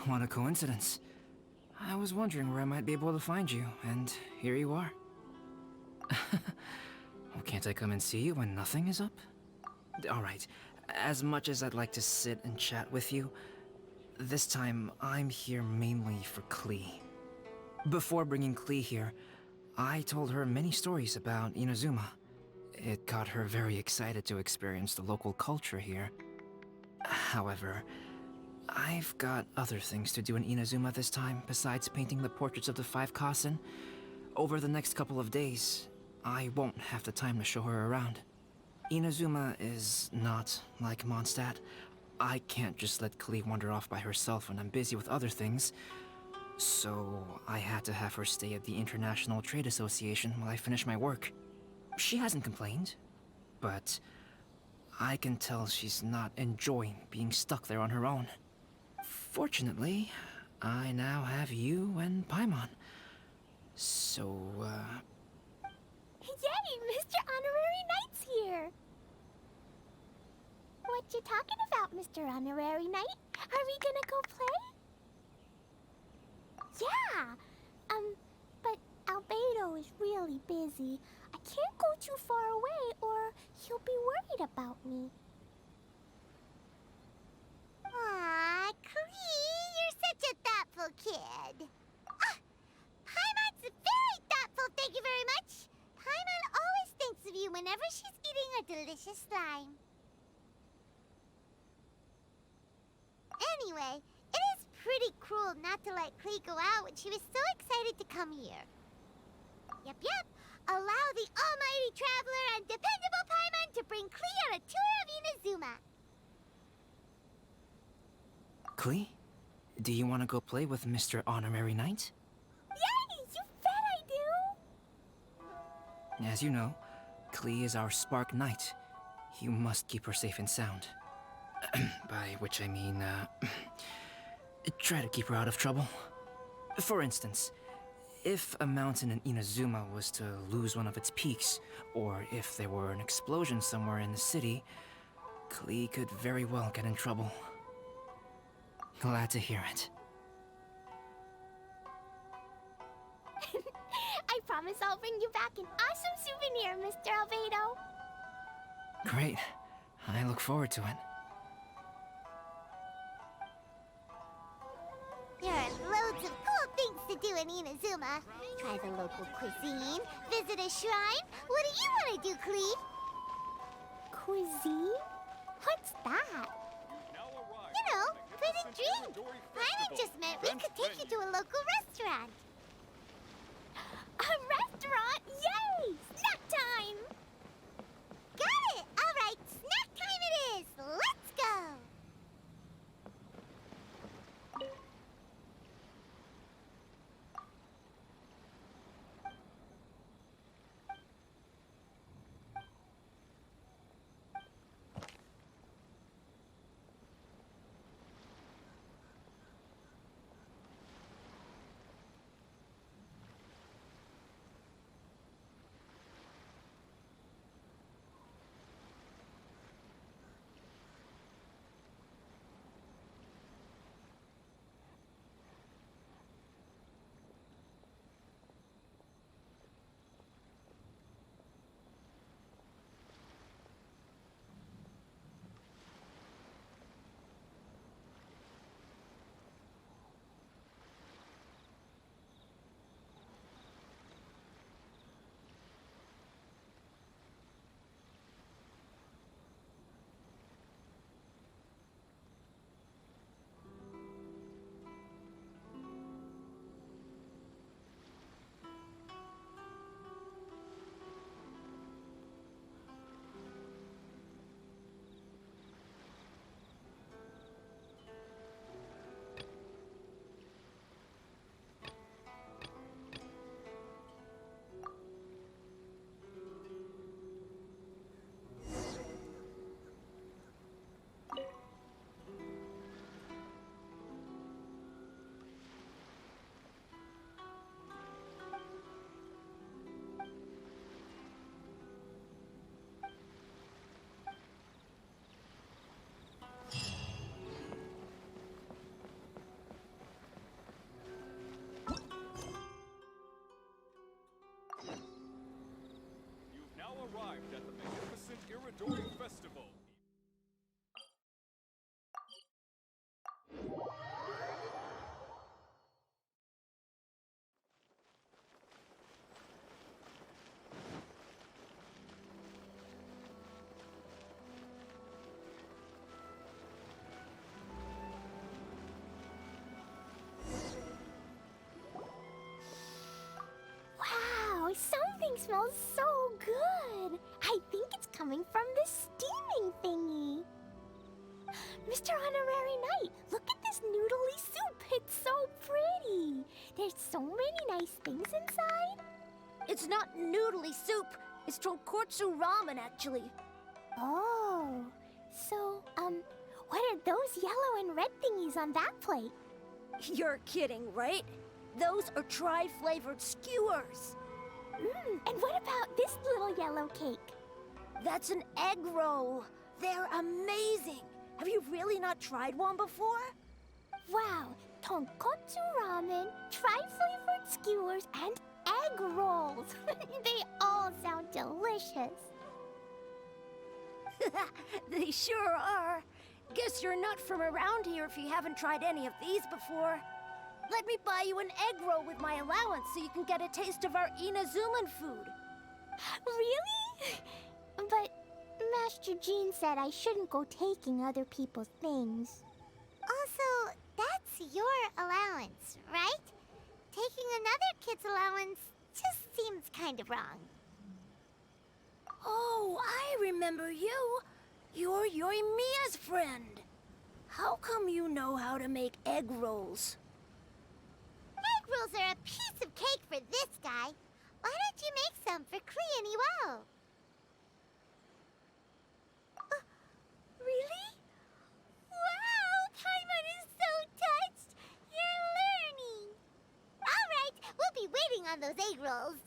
What a coincidence. I was wondering where I might be able to find you, and here you are. Well, can't I come and see you when nothing is up? Alright, as much as I'd like to sit and chat with you, this time I'm here mainly for Klee. Before bringing Klee here, I told her many stories about Inazuma. It got her very excited to experience the local culture here. However, I've got other things to do in Inazuma this time besides painting the portraits of the five Kasen. Over the next couple of days, I won't have the time to show her around. Inazuma is not like Mondstadt. I can't just let Klee wander off by herself when I'm busy with other things. So I had to have her stay at the International Trade Association while I finish my work. She hasn't complained, but I can tell she's not enjoying being stuck there on her own. Fortunately, I now have you and Paimon. So, Yay! Mr. Honorary Knight's here! What you talking about, Mr. Honorary Knight? Are we gonna go play? Yeah! But Albedo is really busy. I can't go too far away or he'll be worried about me. Aw, Klee, you're such a thoughtful kid. Ah, Paimon's very thoughtful, thank you very much. Paimon always thinks of you whenever she's eating a delicious slime. Anyway, it is pretty cruel not to let Klee go out when she was so excited to come here. Yep. Allow the almighty traveler and dependable Paimon to bring Klee on a tour of Inazuma. Klee, do you want to go play with Mr. Honorary Knight? Yay! You bet I do! As you know, Klee is our Spark Knight. You must keep her safe and sound. By which I mean, try to keep her out of trouble. For instance, if a mountain in Inazuma was to lose one of its peaks, or if there were an explosion somewhere in the city, Klee could very well get in trouble. Glad to hear it. I promise I'll bring you back an awesome souvenir, Mr. Albedo. Great. I look forward to it. There are loads of cool things to do in Inazuma. Try the local cuisine, visit a shrine. What do you want to do, Klee? Cuisine? What's that? You know, food and drink. Paimon just meant we could take you to a local restaurant. A restaurant? Yay! Snack time! Got it! All right, snack time it is. Let's go! smells so good. I think it's coming from this steaming thingy. Mr. Honorary Knight, look at this noodly soup. It's so pretty. There's so many nice things inside. It's not noodly soup. It's tonkotsu ramen, actually. Oh, so, what are those yellow and red thingies on that plate? You're kidding, right? Those are tri-flavored skewers. And what about this little yellow cake? That's an egg roll. They're amazing. Have you really not tried one before? Wow, tonkotsu ramen, tri-flavored skewers, and egg rolls. They all sound delicious. They sure are. Guess you're not from around here if you haven't tried any of these before. Let me buy you an egg roll with my allowance so you can get a taste of our Inazuman food. Really? But Master Jean said I shouldn't go taking other people's things. Also, that's your allowance, right? Taking another kid's allowance just seems kind of wrong. Oh, I remember you. You're Yoimiya's friend. How come you know how to make egg rolls? Egg rolls are a piece of cake for this guy. Why don't you make some for Klee and Iwao? Really? Wow, Paimon is so touched. You're learning. All right, we'll be waiting on those egg rolls.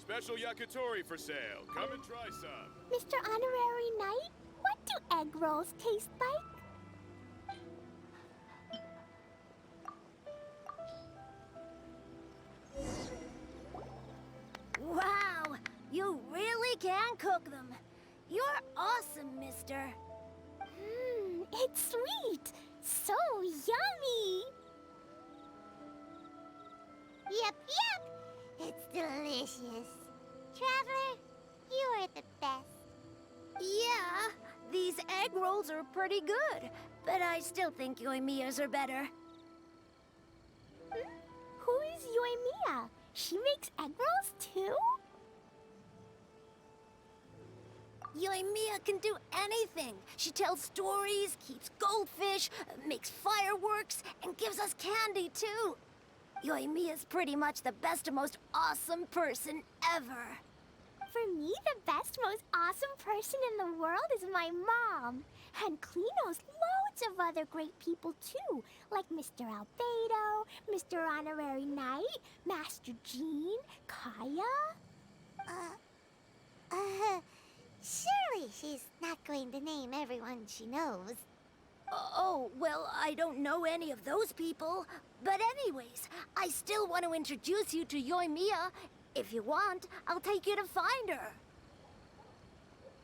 Special yakitori for sale. Come and try some. Mr. Honorary Knight, what do egg rolls taste like? Wow, you really can cook them. You're awesome, mister. It's sweet. So yummy. Yep. It's delicious. Traveler, you are the best. Yeah, these egg rolls are pretty good, but I still think Yoimiya's are better. Who is Yoimiya? She makes egg rolls too? Yoimiya can do anything. She tells stories, keeps goldfish, makes fireworks, and gives us candy too. Yoimiya's pretty much the best and most awesome person ever. For me, the best, most awesome person in the world is my mom. And Klee knows loads of other great people too, like Mr. Albedo, Mr. Honorary Knight, Master Jean, Kaya. Surely she's not going to name everyone she knows. Oh, well, I don't know any of those people. But anyways, I still want to introduce you to Yoimiya. If you want, I'll take you to find her.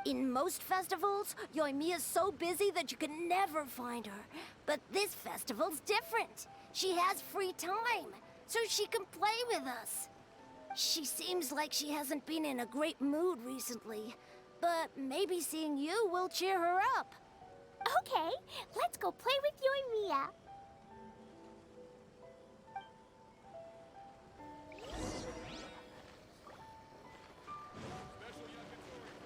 In most festivals, Yoimiya's so busy that you can never find her. But this festival's different. She has free time, so she can play with us. She seems like she hasn't been in a great mood recently. But maybe seeing you will cheer her up. Okay, let's go play with Yoimiya. Special yakitori for sale.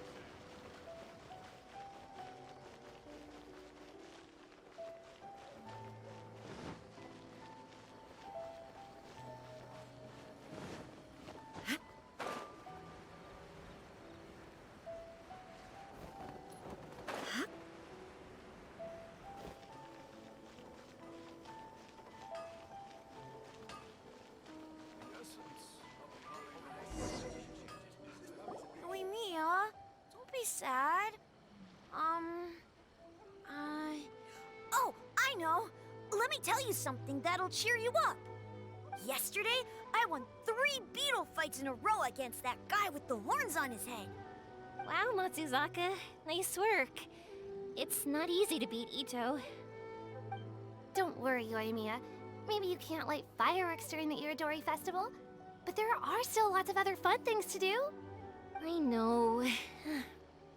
let me tell you something that'll cheer you up. Yesterday, I won 3 beetle fights in a row against that guy with the horns on his head. Wow, Matsuzaka. Nice work. It's not easy to beat Ito. Don't worry, Yoimiya. Maybe you can't light fireworks during the Iridori Festival, but there are still lots of other fun things to do. I know.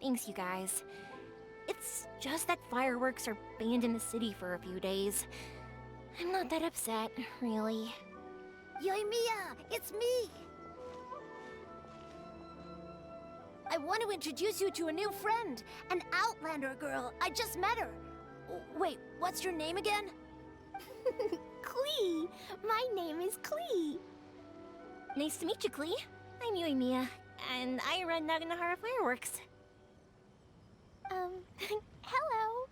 Thanks, you guys. It's just that fireworks are banned in the city for a few days. I'm not that upset, really. Yoimiya, it's me! I want to introduce you to a new friend, an Outlander girl. I just met her. Wait, what's your name again? Klee! My name is Klee. Nice to meet you, Klee. I'm Yoimiya, and I run Naganahara Fireworks. Hello.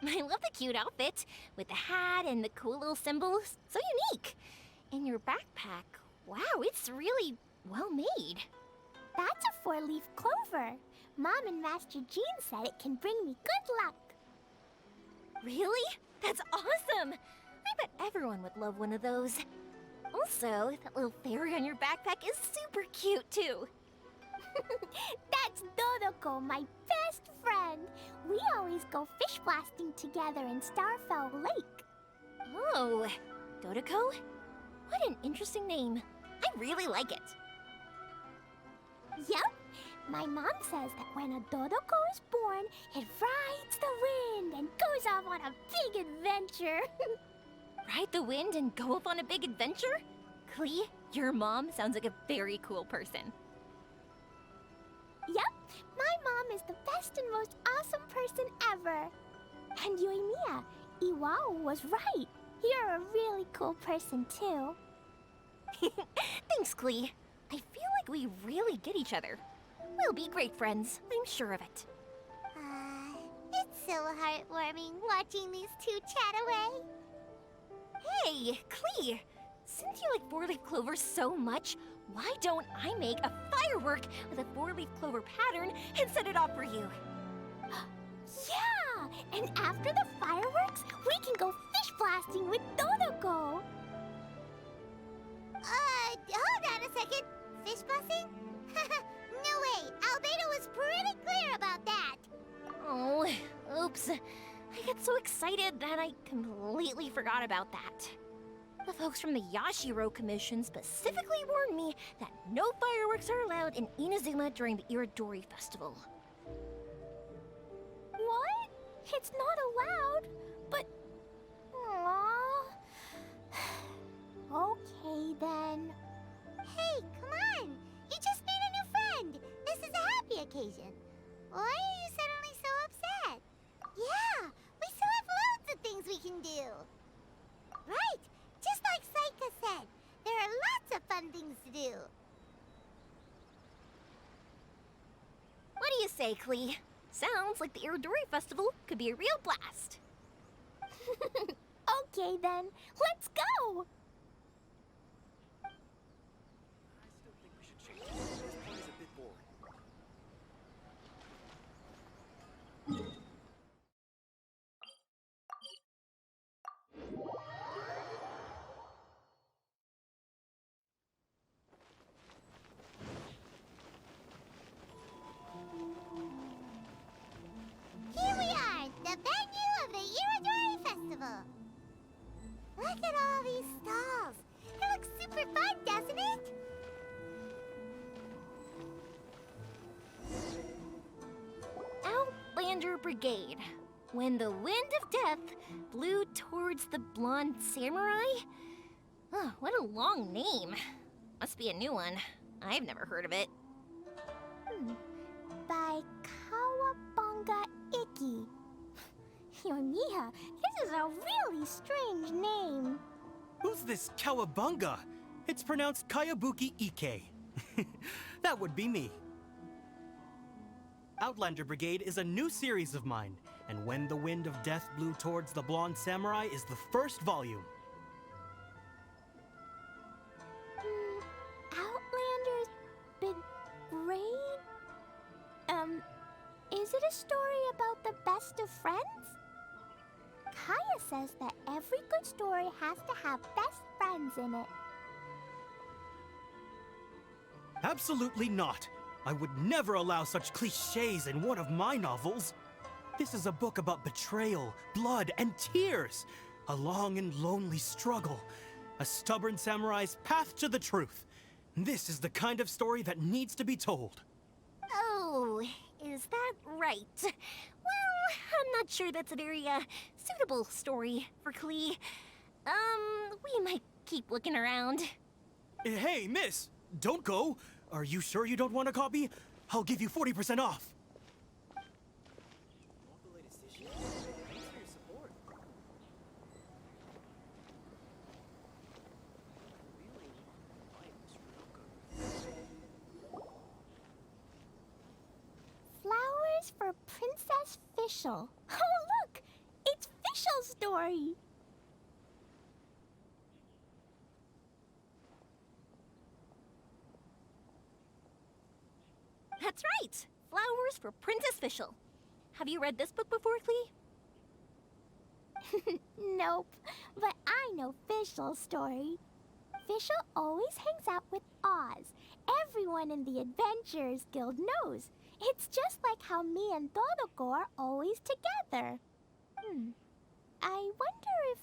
I love the cute outfit, with the hat and the cool little symbols. So unique. And your backpack, wow, it's really well made. That's a 4-leaf clover. Mom and Master Jean said it can bring me good luck. Really? That's awesome! I bet everyone would love one of those. Also, that little fairy on your backpack is super cute, too. That's Dodoko, my best friend. We always go fish blasting together in Starfell Lake. Oh, Dodoko? What an interesting name. I really like it. Yep. My mom says that when a Dodoko is born, it rides the wind and goes off on a big adventure. Ride the wind and go off on a big adventure? Klee, your mom sounds like a very cool person. Yep, my mom is the best and most awesome person ever. And Yoimiya, Iwao was right. You're a really cool person too. Thanks, Klee. I feel like we really get each other. We'll be great friends, I'm sure of it. It's so heartwarming watching these two chat away. Hey, Klee! Since you like 4-leaf clover so much, why don't I make a firework with a 4-leaf clover pattern and set it off for you? Yeah! And after the fireworks, we can go fish blasting with Dodoko. Hold on a second. Fish busting? No way. Albedo was pretty clear about that. Oh, oops. I got so excited that I completely forgot about that. The folks from the Yashiro Commission specifically warned me that no fireworks are allowed in Inazuma during the Iridori Festival. What? It's not allowed? But... Aww. Okay then. Hey, come on. You just made a new friend. This is a happy occasion. Why are you suddenly so upset? Yeah, we still have loads of things we can do. Right, just like Saika said. There are lots of fun things to do. What do you say, Klee? Sounds like the Iridori Festival could be a real blast. Okay then, let's go! Here we are, the venue of the Iridori Festival. Look at all these stalls. It looks super fun, doesn't it? Outlander Brigade. When the wind of death blew towards the blonde samurai? Oh, what a long name. Must be a new one. I've never heard of it. By Kawabunga Iki. Yoimiya, this is a really strange name. Who's this Kawabunga? It's pronounced Kayabuki Ike. That would be me. Outlander Brigade is a new series of mine, and When the Wind of Death Blew Towards the Blonde Samurai is the first volume. Outlander's Brigade? Is it a story about the best of friends? Kaya says that every good story has to have best friends in it. Absolutely not. I would never allow such cliches in one of my novels. This is a book about betrayal, blood, and tears. A long and lonely struggle. A stubborn samurai's path to the truth. This is the kind of story that needs to be told. Oh, is that right? Well, I'm not sure that's a very, suitable story for Klee. We might keep looking around. Hey, miss! Don't go! Are you sure you don't want a copy? I'll give you 40% off. Flowers for Princess Fischl. Oh, look! It's Fischl's story! That's right! Flowers for Princess Fischl. Have you read this book before, Klee? Nope, but I know Fischl's story. Fischl always hangs out with Oz. Everyone in the Adventurers Guild knows. It's just like how me and Todoko are always together. I wonder if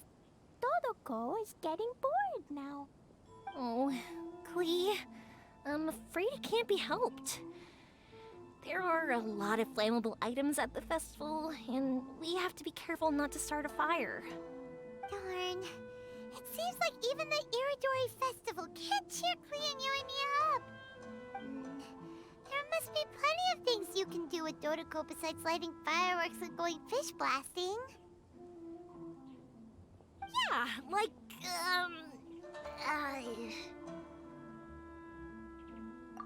Todoko is getting bored now. Oh, Klee, I'm afraid it can't be helped. There are a lot of flammable items at the festival, and we have to be careful not to start a fire. Darn. It seems like even the Iridori Festival can't cheer Klee and Yoimiya up. There must be plenty of things you can do with Dodoko besides lighting fireworks and going fish blasting. Yeah, like,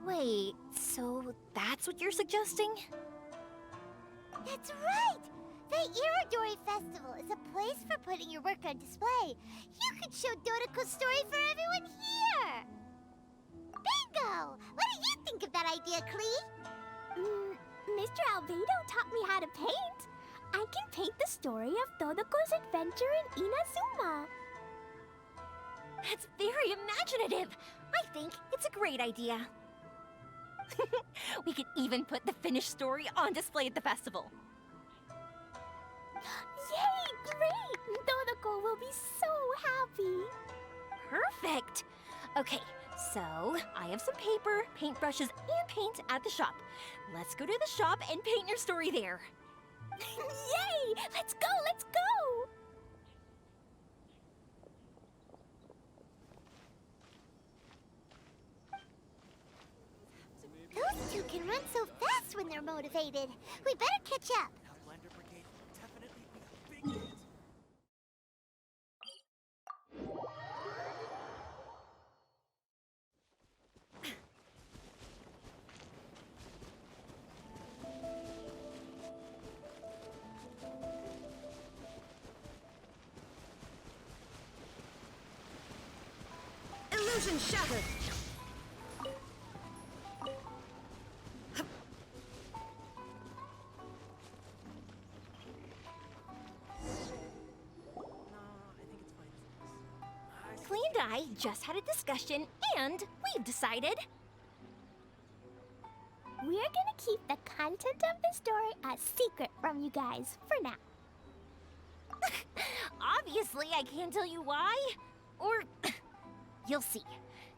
Wait, so that's what you're suggesting? That's right! The Iridori Festival is a place for putting your work on display. You could show Dodoko's story for everyone here! Bingo! What do you think of that idea, Klee? Mr. Albedo taught me how to paint. I can paint the story of Dodoko's adventure in Inazuma. That's very imaginative. I think it's a great idea. We could even put the finished story on display at the festival. Yay! Great! Dodoko will be so happy. Perfect. Okay, so I have some paper, paintbrushes, and paint at the shop. Let's go to the shop and paint your story there. Yay! Let's go! Let's go! Those two can run so fast when they're motivated. We better catch up. Outlander Brigade will definitely be a big hit. Illusion shattered. Klee and I just had a discussion, and we've decided. We're gonna keep the content of the story a secret from you guys for now. Obviously, I can't tell you why. Or you'll see.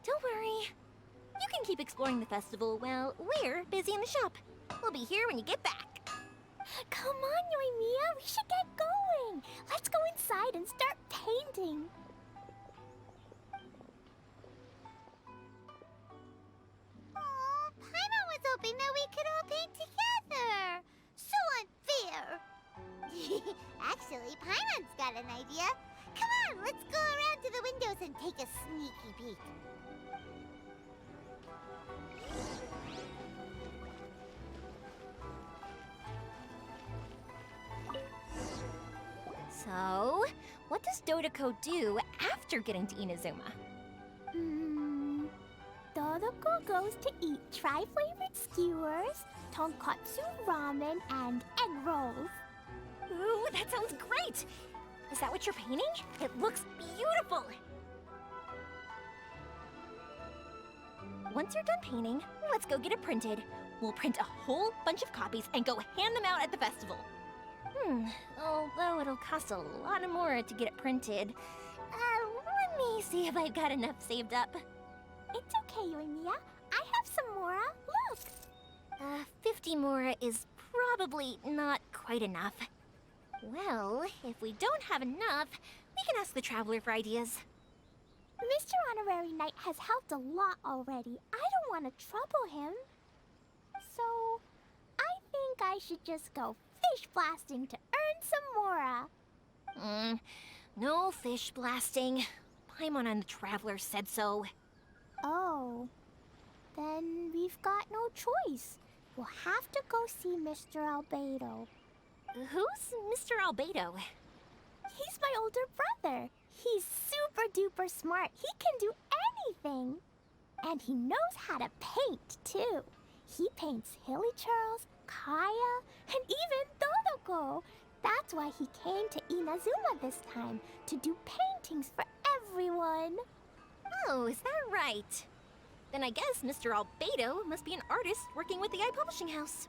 Don't worry. You can keep exploring the festival while we're busy in the shop. We'll be here when you get back. Come on, Yoimiya, we should get going. Let's go inside and start painting. Aw, Paimon was hoping that we could all paint together. So unfair. Actually, Paimon's got an idea. Come on, let's go around to the windows and take a sneaky peek. So, what does Dodoko do after getting to Inazuma? Dodoko goes to eat tri-flavored skewers, tonkatsu ramen, and egg rolls. Ooh, that sounds great! Is that what you're painting? It looks beautiful! Once you're done painting, let's go get it printed. We'll print a whole bunch of copies and go hand them out at the festival. Although it'll cost a lot more to get it printed. Let me see if I've got enough saved up. It's okay, Yoimiya. I have some Mora. Look. 50 Mora is probably not quite enough. Well, if we don't have enough, we can ask the Traveler for ideas. Mr. Honorary Knight has helped a lot already. I don't want to trouble him. So, I think I should just go fish blasting to earn some Mora. No fish blasting. Paimon and the Traveler said so. Oh. Then we've got no choice. We'll have to go see Mr. Albedo. Who's Mr. Albedo? He's my older brother. He's super duper smart. He can do anything. And he knows how to paint, too. He paints Hilichurls, Kaya, and even Dodoko. That's why he came to Inazuma this time, to do paintings for everyone. Oh, is that right? Then I guess Mr. Albedo must be an artist working with the iPublishing House.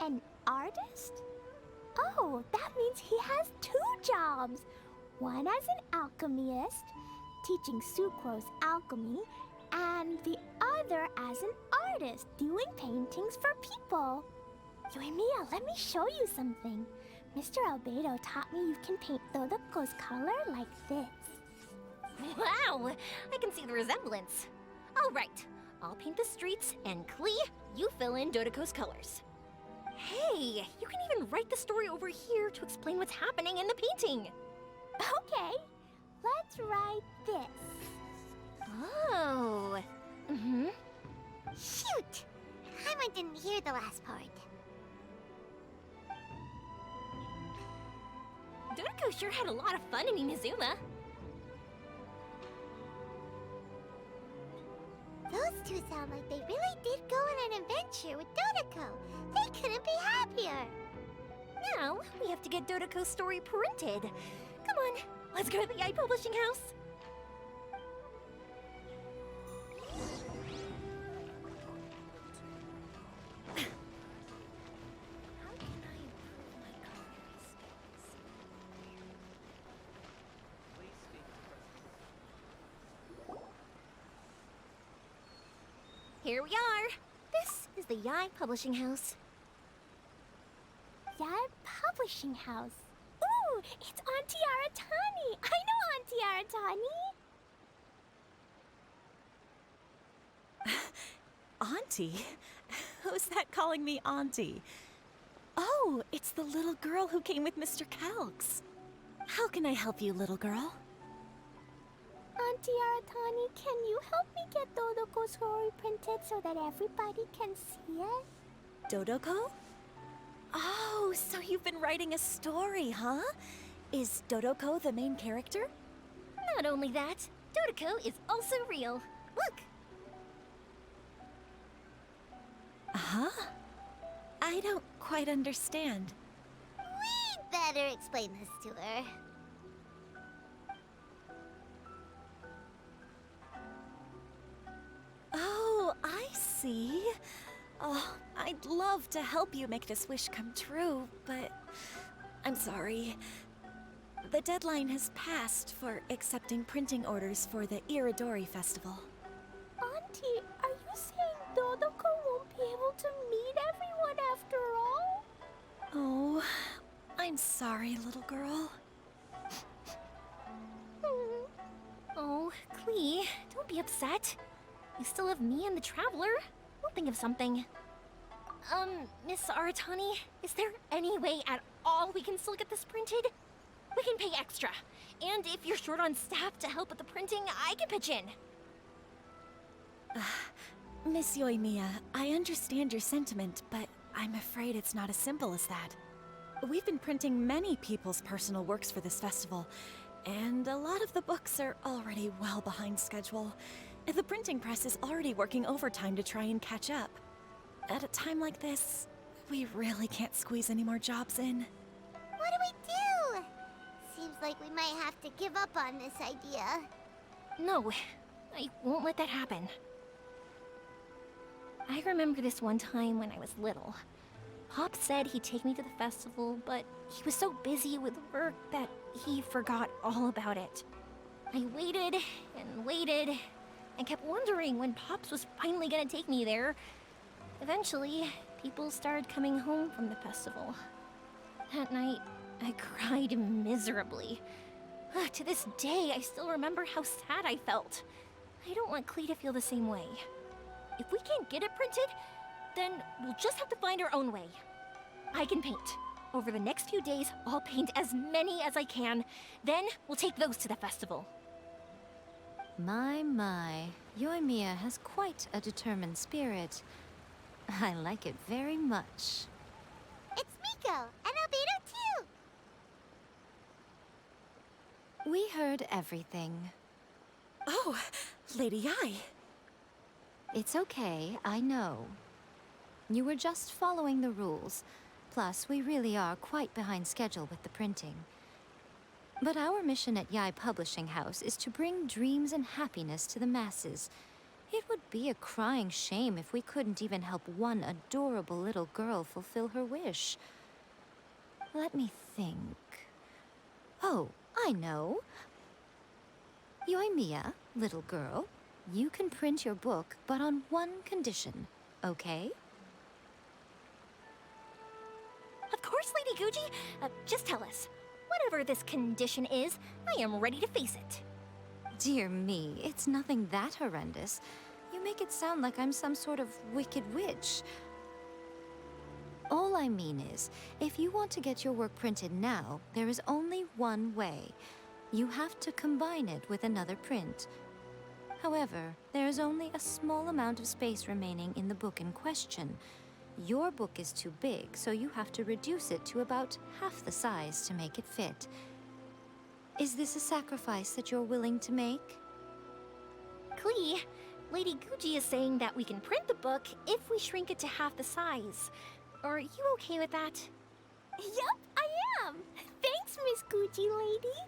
An artist? Oh, that means he has 2 jobs. One as an alchemist, teaching Sucrose alchemy, and the other as an artist, doing paintings for people. Yoimiya, let me show you something. Mr. Albedo taught me you can paint Dodoko's color like this. Wow, I can see the resemblance. All right, I'll paint the streets, and Klee, you fill in Dodoko's colors. Hey, you can even write the story over here to explain what's happening in the painting. Okay, let's write this. Oh. Shoot! Paimon didn't hear the last part. Dodoko sure had a lot of fun in Inazuma. Those two sound like they really did go on an adventure with Dodoko. They couldn't be happier. Now, we have to get Dodoko's story printed. Come on, let's go to the iPublishing House. Here we are. This is the Yai Publishing House. Yai Publishing House. Ooh, it's Auntie Aratani. I know Auntie Aratani. Auntie? Who's that calling me Auntie? Oh, it's the little girl who came with Mr. Calx. How can I help you, little girl? Auntie Aratani, can you help me get Dodoko's story printed so that everybody can see it? Dodoko? Oh, so you've been writing a story, huh? Is Dodoko the main character? Not only that, Dodoko is also real. Look! Huh? I don't quite understand. We'd better explain this to her. Oh, I see. Oh, I'd love to help you make this wish come true, but I'm sorry. The deadline has passed for accepting printing orders for the Iridori Festival. Auntie, are you saying Dodoko won't be able to meet everyone after all? Oh, I'm sorry, little girl. Oh, Klee, don't be upset. You still have me and the Traveler. We'll think of something. Miss Aratani, is there any way at all we can still get this printed? We can pay extra. And if you're short on staff to help with the printing, I can pitch in. Miss Yoimiya, I understand your sentiment, but I'm afraid it's not as simple as that. We've been printing many people's personal works for this festival, and a lot of the books are already well behind schedule. The printing press is already working overtime to try and catch up. At a time like this, we really can't squeeze any more jobs in. What do we do? Seems like we might have to give up on this idea. No, I won't let that happen. I remember this one time when I was little. Pop said he'd take me to the festival, but he was so busy with work that he forgot all about it. I waited and waited and kept wondering when Pops was finally gonna take me there. Eventually, people started coming home from the festival. That night, I cried miserably. To this day, I still remember how sad I felt. I don't want Klee to feel the same way. If we can't get it printed, then we'll just have to find our own way. I can paint. Over the next few days, I'll paint as many as I can. Then we'll take those to the festival. My. Yoimiya has quite a determined spirit. I like it very much. It's Miko and Albedo too. We heard everything. Oh, Lady Ai. It's okay, I know. You were just following the rules. Plus, we really are quite behind schedule with the printing. But our mission at Yai Publishing House is to bring dreams and happiness to the masses. It would be a crying shame if we couldn't even help one adorable little girl fulfill her wish. Let me think. Oh, I know. Yoimiya, little girl, you can print your book, but on one condition, okay? Of course, Lady Guji. Just tell us. Whatever this condition is, I am ready to face it. Dear me, it's nothing that horrendous. You make it sound like I'm some sort of wicked witch. All I mean is, if you want to get your work printed now, there is only one way. You have to combine it with another print. However, there is only a small amount of space remaining in the book in question. Your book is too big, so you have to reduce it to about half the size to make it fit. Is this a sacrifice that you're willing to make? Klee, Lady Guji is saying that we can print the book if we shrink it to half the size. Are you okay with that? Yup, I am. Thanks, Miss Gucci Lady.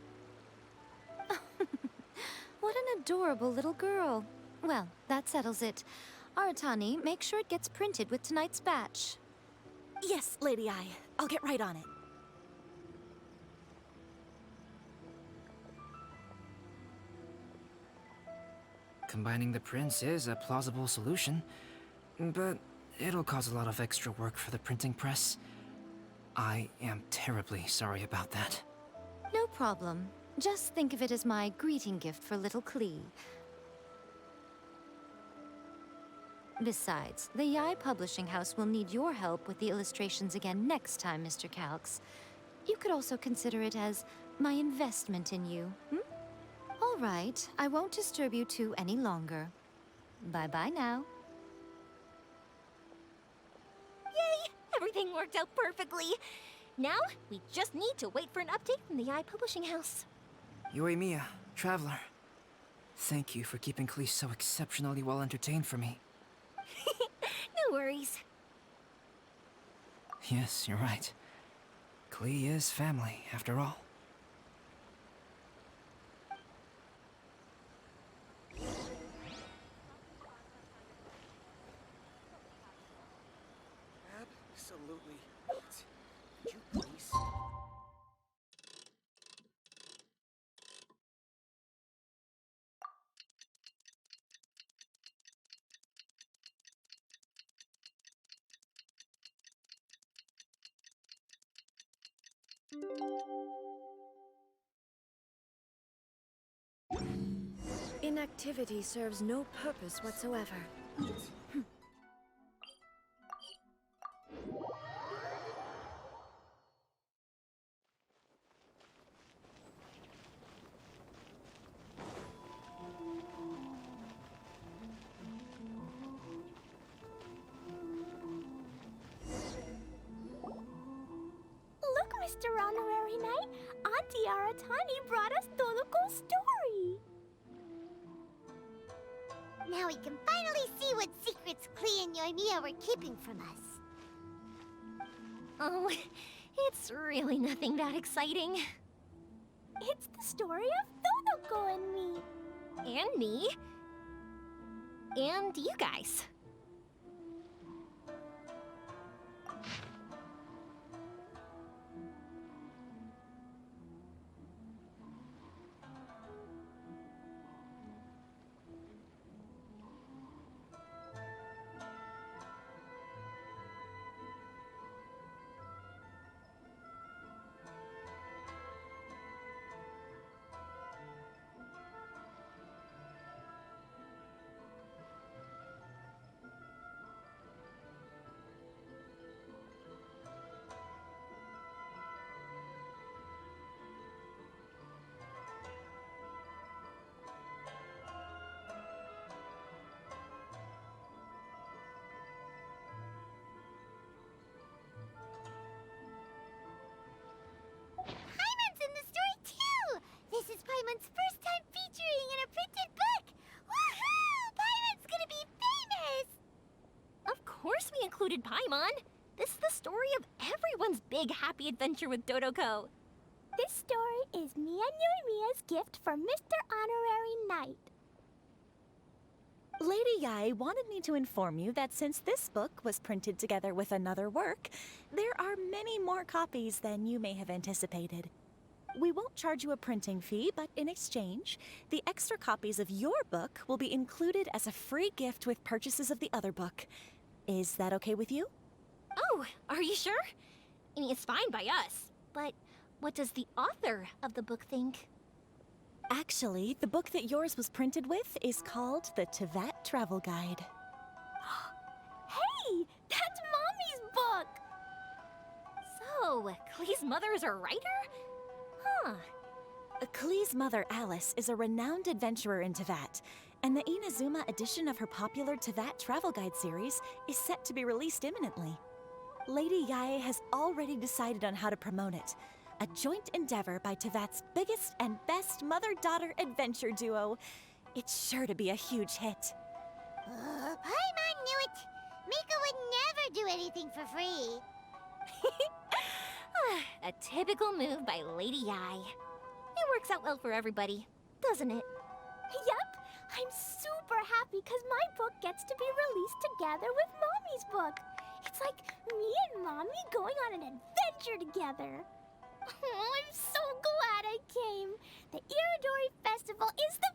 What an adorable little girl. Well, that settles it. Aratani, make sure it gets printed with tonight's batch. Yes, Lady Ai. I'll get right on it. Combining the prints is a plausible solution, but it'll cause a lot of extra work for the printing press. I am terribly sorry about that. No problem. Just think of it as my greeting gift for little Klee. Besides, the Yai Publishing House will need your help with the illustrations again next time, Mr. Calx. You could also consider it as my investment in you, All right, I won't disturb you two any longer. Bye-bye now. Yay! Everything worked out perfectly. Now, we just need to wait for an update from the Yai Publishing House. Yoimiya, Traveler. Thank you for keeping Klee so exceptionally well entertained for me. No worries. Yes, you're right. Klee is family, after all. Absolutely not. Could you please? Inactivity serves no purpose whatsoever. Look, Mr. Honorary Knight, Auntie Aratani brought us Toluco's story. Now we can finally see what secrets Klee and Yoimiya were keeping from us. Oh, it's really nothing that exciting. It's the story of Dodoko and me. And me. And you guys. Paimon's in the story too! This is Paimon's first time featuring in a printed book! Woohoo! Paimon's gonna be famous! Of course we included Paimon. This is the story of everyone's big happy adventure with Dodoko. This story is me and Yoimiya's gift for Mr. Honorary Knight. Lady Yai wanted me to inform you that since this book was printed together with another work, there are many more copies than you may have anticipated. We won't charge you a printing fee, but in exchange, the extra copies of your book will be included as a free gift with purchases of the other book. Is that okay with you? Oh, are you sure? I mean, it's fine by us. But what does the author of the book think? Actually, the book that yours was printed with is called the Tevat Travel Guide. Hey, that's Mommy's book! So, Klee's mother is a writer? Huh. Klee's mother, Alice, is a renowned adventurer in Tevat, and the Inazuma edition of her popular Tevat Travel Guide series is set to be released imminently. Lady Yae has already decided on how to promote it, a joint endeavor by Tevat's biggest and best mother-daughter adventure duo. It's sure to be a huge hit. Paimon knew it! Mika would never do anything for free. A typical move by Lady Yai. It works out well for everybody, doesn't it? Yep, I'm super happy because my book gets to be released together with Mommy's book. It's like me and Mommy going on an adventure together. Oh, I'm so glad I came. The Iridori Festival is the